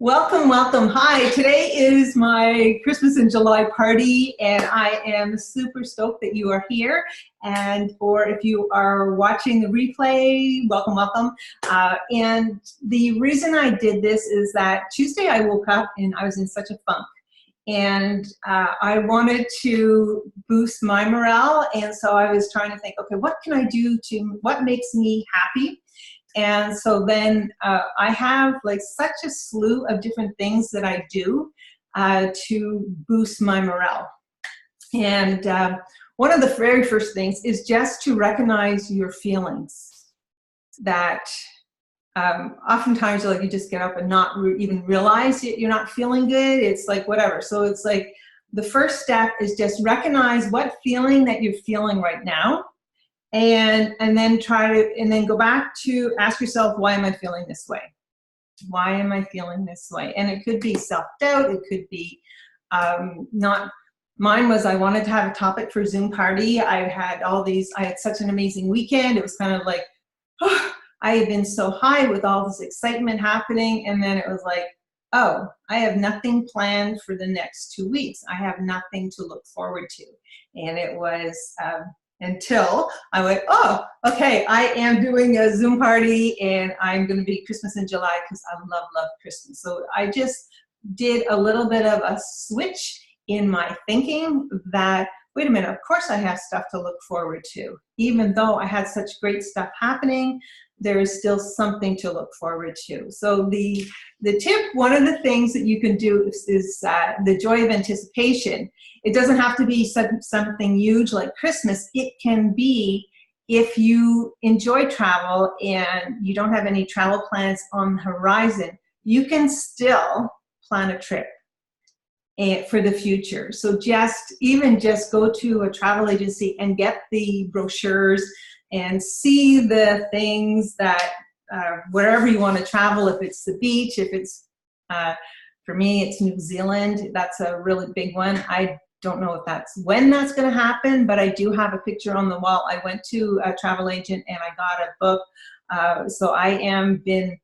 Welcome, welcome. Hi, today is my Christmas in July party, and I am super stoked that you are here. Or if you are watching the replay, welcome, welcome. And the reason I did this is that Tuesday I woke up and I was in such a funk. And I wanted to boost my morale, and so I was trying to think, okay, what can I do what makes me happy? And so then I have like such a slew of different things that I do to boost my morale. And one of the very first things is just to recognize your feelings. That oftentimes like you just get up and not even realize you're not feeling good. It's like whatever. So it's like the first step is just recognize what feeling that you're feeling right now. And then go back to ask yourself, why am I feeling this way? Why am I feeling this way? And it could be self-doubt. It could be not. Mine was I wanted to have a topic for Zoom party. I had such an amazing weekend. It was kind of like, oh, I had been so high with all this excitement happening. And then it was like, oh, I have nothing planned for the next 2 weeks. I have nothing to look forward to. And it was, until I went, oh, okay, I am doing a Zoom party and I'm going to be Christmas in July because I love Christmas. So I just did a little bit of a switch in my thinking that, wait a minute, of course I have stuff to look forward to. Even though I had such great stuff happening, there is still something to look forward to. So the tip, one of the things that you can do is the joy of anticipation. It doesn't have to be something huge like Christmas. It can be if you enjoy travel and you don't have any travel plans on the horizon, you can still plan a trip for the future. So just go to a travel agency and get the brochures and see the things that wherever you want to travel, if it's the beach, if it's, for me, it's New Zealand. That's a really big one. I don't know when that's going to happen, but I do have a picture on the wall. I went to a travel agent and I got a book. So I am been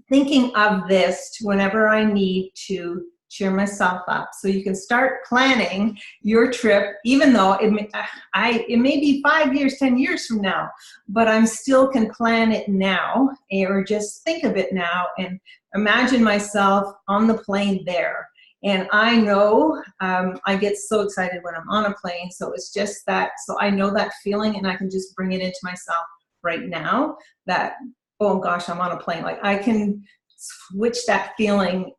thinking of this whenever I need to cheer myself up. So you can start planning your trip, even though it may be 5 years, 10 years from now, but I'm still can plan it now, or just think of it now and imagine myself on the plane there. And I know I get so excited when I'm on a plane. So it's just that, so I know that feeling and I can just bring it into myself right now that, oh gosh, I'm on a plane. Like I can switch that feeling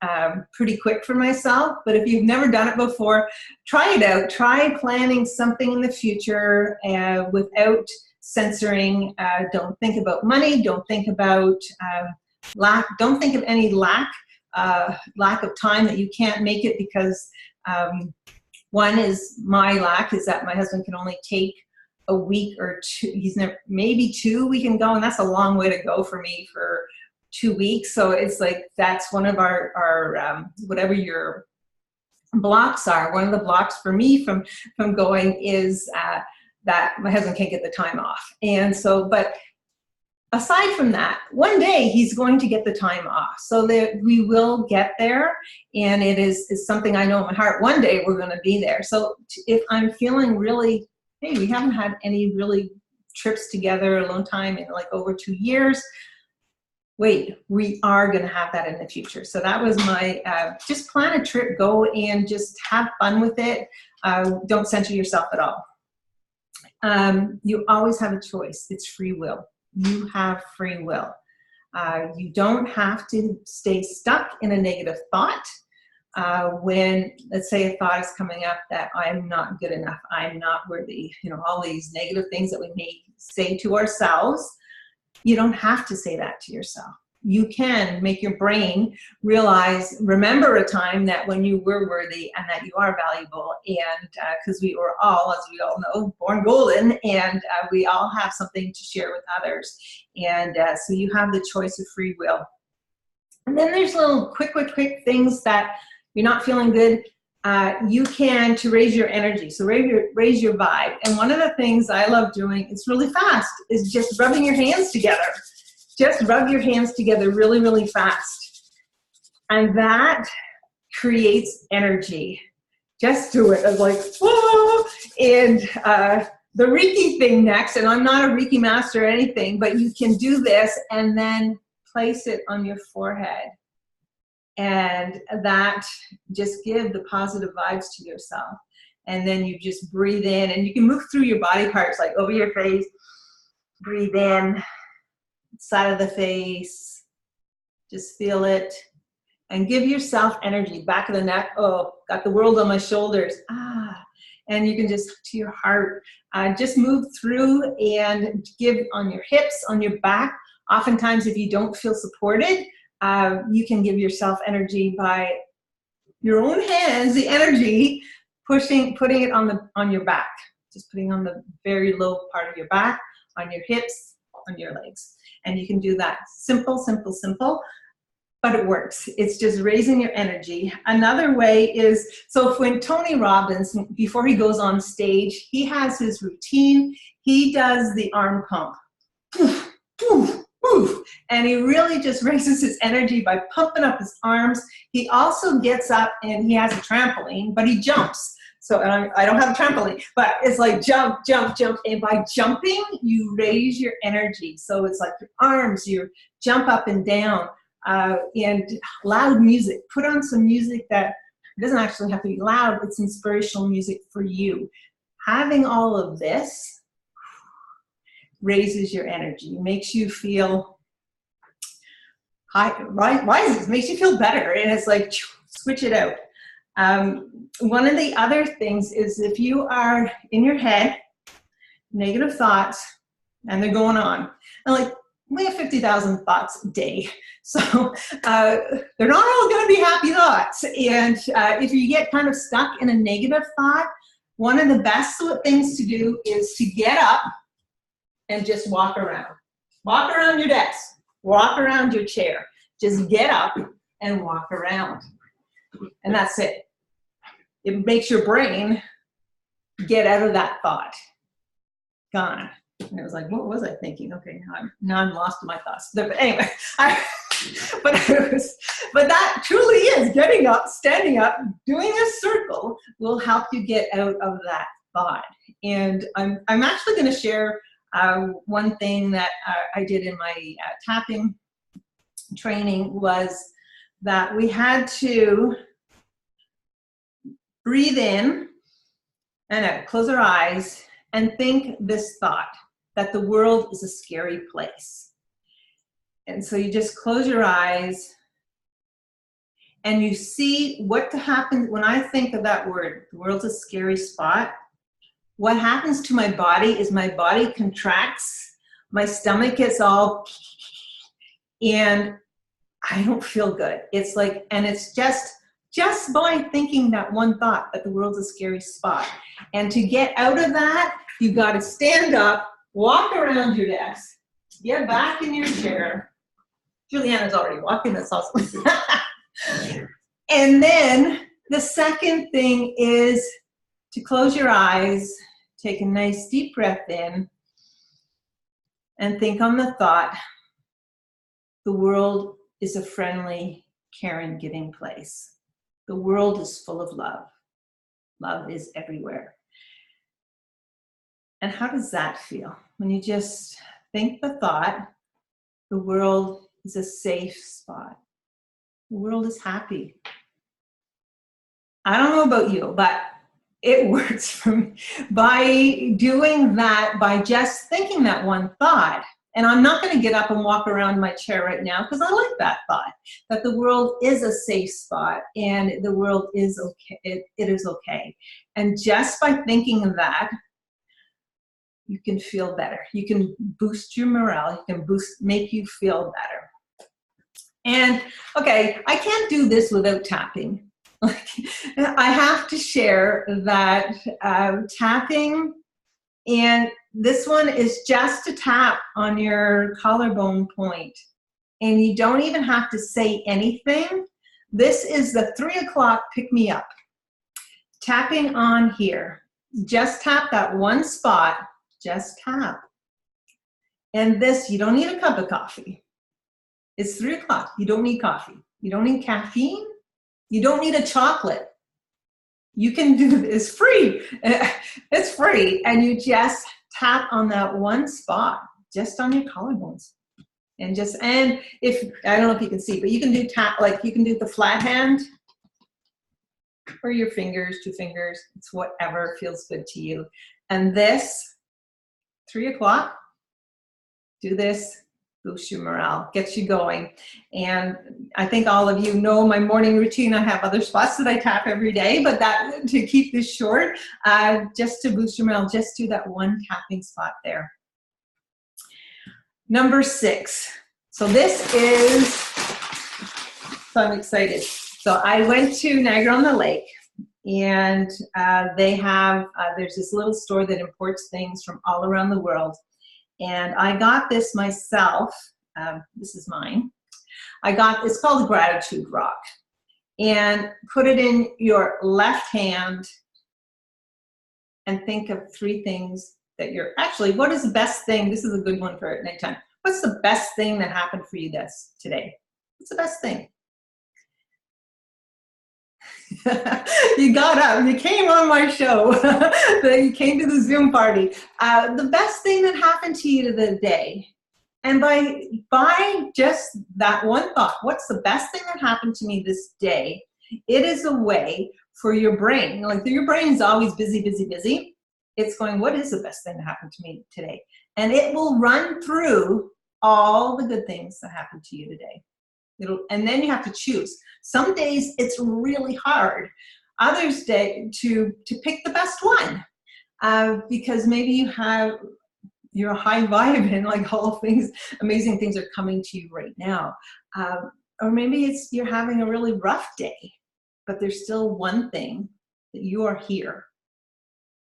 pretty quick for myself. But if you've never done it before, try it out. Try planning something in the future without censoring. Don't think about money. Don't think about lack. Don't think of any lack of time that you can't make it, because one is my lack is that my husband can only take a week or two. Maybe 2 we can go, and that's a long way to go for me for 2 weeks. So it's like, that's one of our whatever your blocks are. One of the blocks for me from going is that my husband can't get the time off. And so, but aside from that, one day he's going to get the time off. So that we will get there. And it is something I know in my heart, one day we're going to be there. So if I'm feeling really, hey, we haven't had any really trips together alone time in like over 2 years. Wait, we are going to have that in the future. So that was my, just plan a trip, go and just have fun with it. Don't censor yourself at all. You always have a choice. It's free will. You have free will. You don't have to stay stuck in a negative thought. When, let's say, a thought is coming up that I'm not good enough, I'm not worthy, all these negative things that we may say to ourselves. You don't have to say that to yourself. You can make your brain remember a time that when you were worthy and that you are valuable, and because we were all, as we all know, born golden, and we all have something to share with others. And so you have the choice of free will. And then there's little quick things that you're not feeling good. You can to raise your energy, so raise your vibe. And one of the things I love doing, it's really fast, is just rubbing your hands together. Just rub your hands together really, really fast. And that creates energy. Just do it. I'm like, whoa! And the Reiki thing next, and I'm not a Reiki master or anything, but you can do this and then place it on your forehead. And that just give the positive vibes to yourself. And then you just breathe in, and you can move through your body parts, like over your face, breathe in, side of the face, just feel it. And give yourself energy, back of the neck, oh, got the world on my shoulders, ah. And you can just, to your heart, just move through and give on your hips, on your back. Oftentimes, if you don't feel supported, you can give yourself energy by your own hands, the energy, putting it on your back. Just putting on the very low part of your back, on your hips, on your legs. And you can do that. Simple, simple, simple. But it works. It's just raising your energy. Another way is, so when Tony Robbins, before he goes on stage, he has his routine. He does the arm pump. Poof, poof, poof. And he really just raises his energy by pumping up his arms. He also gets up, and he has a trampoline, but he jumps. So, and I don't have a trampoline, but it's like jump, jump, jump. And by jumping, you raise your energy. So it's like your arms, you jump up and down. And loud music. Put on some music that doesn't actually have to be loud. It's inspirational music for you. Having all of this raises your energy, makes you feel high, rises, makes you feel better. And it's like, switch it out. One of the other things is, if you are in your head, negative thoughts, and they're going on, and like, we have 50,000 thoughts a day. So they're not all going to be happy thoughts. And if you get kind of stuck in a negative thought, one of the best things to do is to get up and just walk around. Walk around your desk. Walk around your chair. Just get up and walk around. And that's it. It makes your brain get out of that thought. Gone. And it was like, what was I thinking? Okay, now I'm lost in my thoughts. But anyway, but that truly is getting up, standing up, doing a circle will help you get out of that thought. And I'm actually going to share one thing that I did in my tapping training, was that we had to breathe in and out, close our eyes, and think this thought, that the world is a scary place. And so you just close your eyes and you see what happens when I think of that word, the world's a scary spot. What happens to my body is my body contracts, my stomach gets all, and I don't feel good. It's like, and it's just by thinking that one thought, that the world's a scary spot. And to get out of that, you got to stand up, walk around your desk, get back in your chair. Juliana's already walking, that's awesome. And then the second thing is to close your eyes, take a nice deep breath in, and think on the thought, the world is a friendly, caring, giving place. The world is full of love. Love is everywhere. And how does that feel? When you just think the thought, the world is a safe spot. The world is happy. I don't know about you, but it works for me. By doing that, by just thinking that one thought, and I'm not going to get up and walk around my chair right now because I like that thought, that the world is a safe spot and the world is okay. It is okay. And just by thinking of that, you can feel better. You can boost your morale. You can make you feel better. And okay, I can't do this without tapping. I have to share that tapping, and this one is just to tap on your collarbone point. And you don't even have to say anything. This is the 3 o'clock pick me up. Tapping on here. Just tap that one spot. Just tap. And this, you don't need a cup of coffee. It's 3 o'clock. You don't need coffee. You don't need caffeine. You don't need a chocolate. You can do this free. It's free. And you just tap on that one spot, just on your collarbones. And if, I don't know if you can see, but you can do you can do the flat hand or your fingers, 2 fingers. It's whatever feels good to you. And this, 3 o'clock, do this. Boosts your morale, gets you going. And I think all of you know my morning routine. I have other spots that I tap every day, but that, to keep this short, just to boost your morale, just do that one tapping spot there. Number 6. So this is, so I'm excited. So I went to Niagara-on-the-Lake, and they have, there's this little store that imports things from all around the world. And I got this myself. This is mine. It's called the Gratitude Rock. And put it in your left hand and think of 3 things that what is the best thing? This is a good one for nighttime. What's the best thing that happened for you today? What's the best thing? You got up, you came on my show, you came to the Zoom party. The best thing that happened to you today, and by just that one thought, what's the best thing that happened to me this day? It is a way for your brain, like your brain is always busy, busy, busy. It's going, what is the best thing that happened to me today? And it will run through all the good things that happened to you today. And then you have to choose. Some days it's really hard. Others day to pick the best one, because maybe you're high vibe and like all things, amazing things are coming to you right now. Or maybe you're having a really rough day, but there's still one thing, that you are here.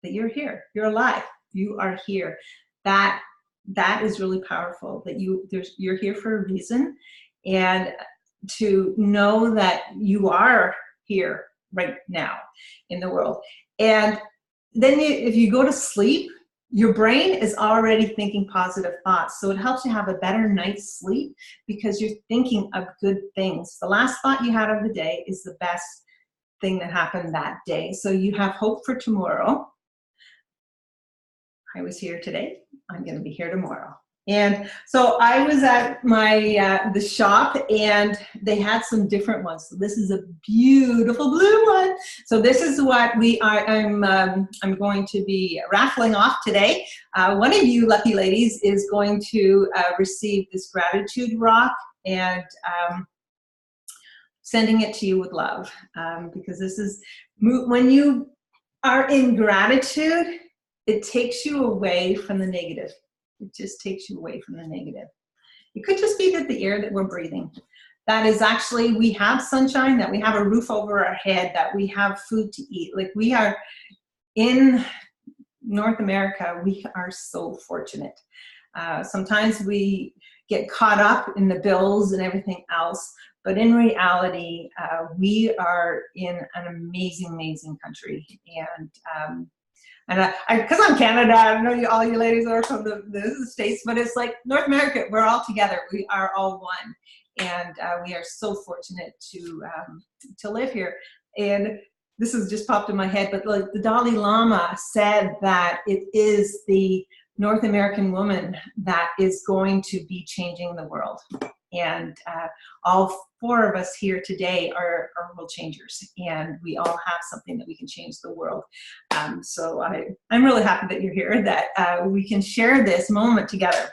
That you're here. You're alive. You are here. That is really powerful. That you're here for a reason. And to know that you are here right now in the world. And then if you go to sleep, your brain is already thinking positive thoughts. So it helps you have a better night's sleep because you're thinking of good things. The last thought you had of the day is the best thing that happened that day. So you have hope for tomorrow. I was here today. I'm going to be here tomorrow. And so I was at the shop, and they had some different ones. So this is a beautiful blue one. So this is what I'm going to be raffling off today. One of you lucky ladies is going to receive this Gratitude Rock, and sending it to you with love, because this is, when you are in gratitude, it takes you away from the negative. It just takes you away from the negative. It could just be that the air that we're breathing. That is actually, we have sunshine, that we have a roof over our head, that we have food to eat. Like, we are in North America, we are so fortunate. Sometimes we get caught up in the bills and everything else, but in reality, we are in an amazing, amazing country. And because I'm Canada, I know all you ladies are from the States, but it's like North America, we're all together. We are all one. And we are so fortunate to live here. And this has just popped in my head, but like the Dalai Lama said that it is the North American woman that is going to be changing the world. And all 4 of us here today are world changers, and we all have something that we can change the world. So I'm really happy that you're here, that we can share this moment together.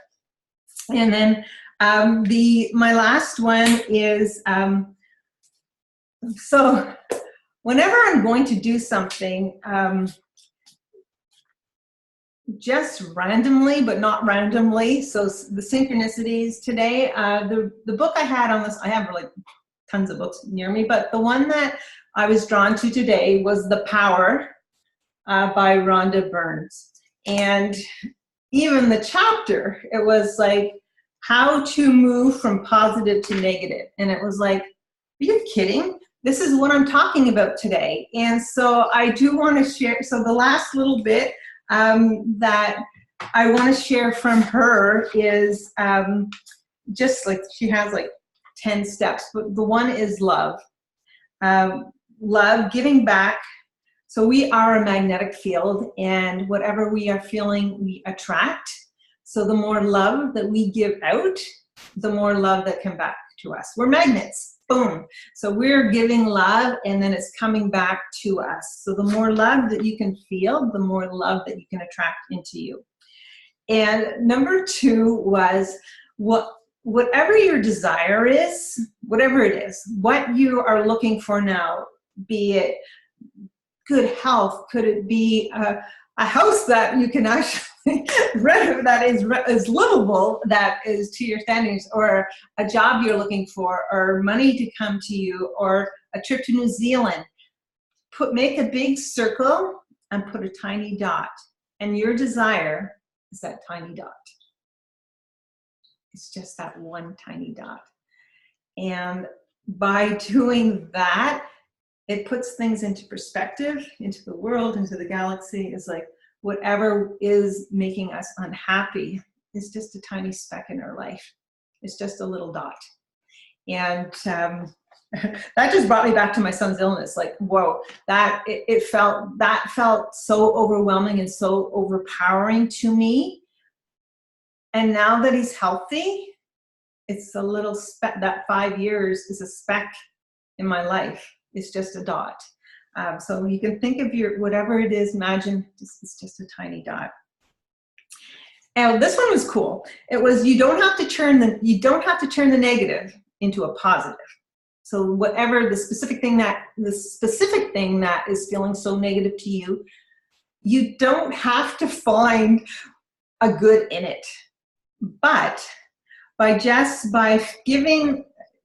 And then my last one is, so whenever I'm going to do something, just randomly, but not randomly. So the synchronicities today, the book I had on this, I have like tons of books near me, but the one that I was drawn to today was The Power by Rhonda Burns. And even the chapter, it was like, how to move from positive to negative. And it was like, are you kidding? This is what I'm talking about today. And so I do want to share, so the last little bit that I want to share from her is just like, she has like 10 steps, but the one is love. Love, giving back. So we are a magnetic field, and whatever we are feeling, we attract. So the more love that we give out, the more love that comes back to us. We're magnets, boom. So we're giving love, and then it's coming back to us. So the more love that you can feel, the more love that you can attract into you. And number 2 was whatever your desire is, whatever it is, what you are looking for now, be it good health, could it be a house that you can actually rent that is livable, that is to your standards, or a job you're looking for, or money to come to you, or a trip to New Zealand. Make a big circle and put a tiny dot, and your desire is that tiny dot. It's just that one tiny dot. And by doing that, it puts things into perspective, into the world, into the galaxy. It's like whatever is making us unhappy is just a tiny speck in our life. It's just a little dot. And that just brought me back to my son's illness. Like, whoa, that felt so overwhelming and so overpowering to me. And now that he's healthy, it's a little speck. That 5 years is a speck in my life. It's just a dot. So you can think of your, whatever it is, imagine it's just a tiny dot. And this one was cool. It was, you don't have to turn the negative into a positive. So whatever the specific thing that is feeling so negative to you, you don't have to find a good in it. But by giving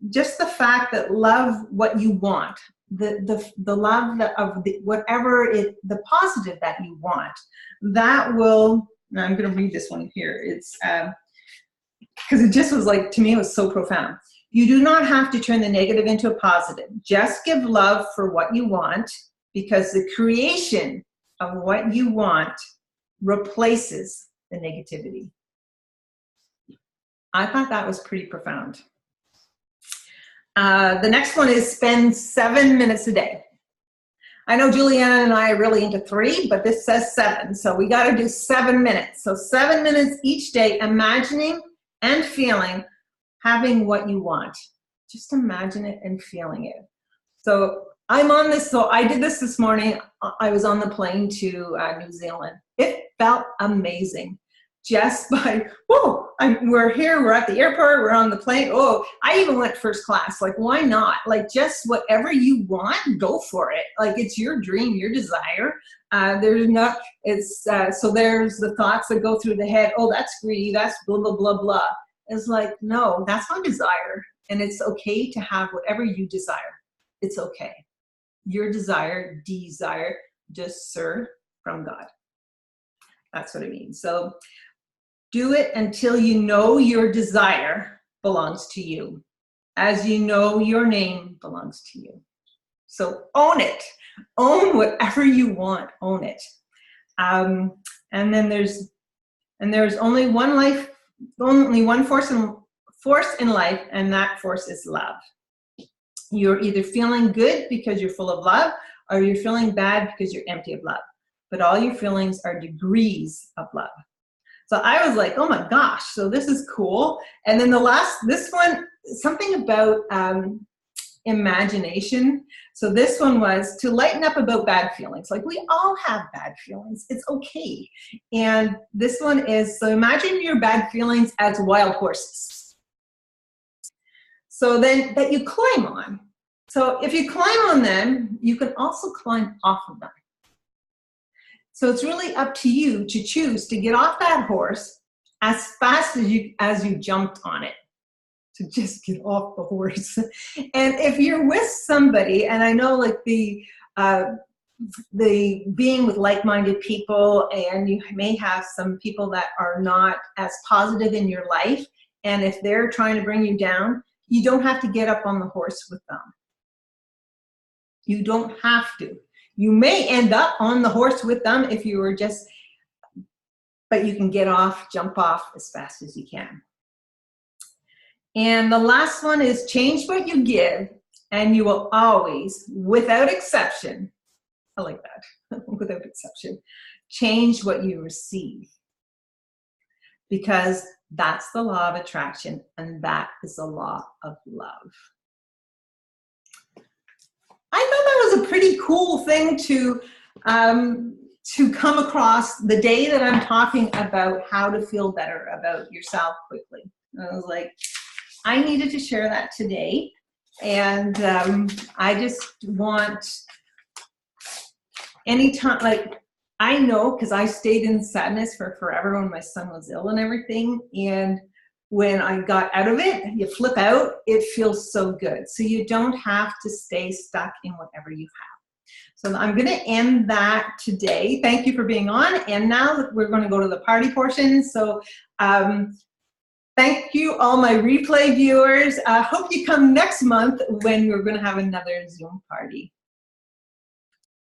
just the fact that love what you want, the love of whatever the positive that you want, that will. Now I'm going to read this one here. It's because it just was like, to me, it was so profound. You do not have to turn the negative into a positive. Just give love for what you want, because the creation of what you want replaces the negativity. I thought that was pretty profound. The next one is spend 7 minutes a day. I know Juliana and I are really into 3, but this says 7. So we got to do 7 minutes. So 7 minutes each day, imagining and feeling, having what you want. Just imagine it and feeling it. So I'm on this. So I did this morning. I was on the plane to New Zealand. It felt amazing. Just by, whoa, we're here, we're at the airport, we're on the plane. Oh, I even went first class. Like, why not? Like, just whatever you want, go for it. Like, it's your dream, your desire. So there's the thoughts that go through the head. Oh, that's greedy, that's blah, blah, blah, blah. It's like, no, that's my desire. And it's okay to have whatever you desire. It's okay. Your desire, just sir, from God. That's what it means. So do it until you know your desire belongs to you, as you know your name belongs to you. So own it. Own whatever you want. Own it. And then there's only one life, only one force in life, and that force is love. You're either feeling good because you're full of love, or you're feeling bad because you're empty of love. But all your feelings are degrees of love. So I was like, oh my gosh, so this is cool. And then this one, something about imagination. So this one was to lighten up about bad feelings. Like, we all have bad feelings. It's okay. And this one is, so imagine your bad feelings as wild horses. So then that you climb on. So if you climb on them, you can also climb off of them. So it's really up to you to choose to get off that horse as fast as you jumped on it. To just get off the horse. And if you're with somebody, and I know like the being with like-minded people, and you may have some people that are not as positive in your life, and if they're trying to bring you down, you don't have to get up on the horse with them. You don't have to. You may end up on the horse with them if you were just, but you can get off, jump off as fast as you can. And the last one is change what you give, and you will always, without exception, I like that, without exception, change what you receive. Because that's the law of attraction, and that is the law of love. I thought that was a pretty cool thing to come across the day that I'm talking about how to feel better about yourself quickly. And I was like, I needed to share that today. And I just want anytime, like, I know because I stayed in sadness for forever when my son was ill and everything. And when I got out of it, you flip out, it feels so good. So you don't have to stay stuck in whatever you have. So I'm going to end that today. Thank you for being on. And now we're going to go to the party portion. So thank you, all my replay viewers. I hope you come next month when we're going to have another Zoom party.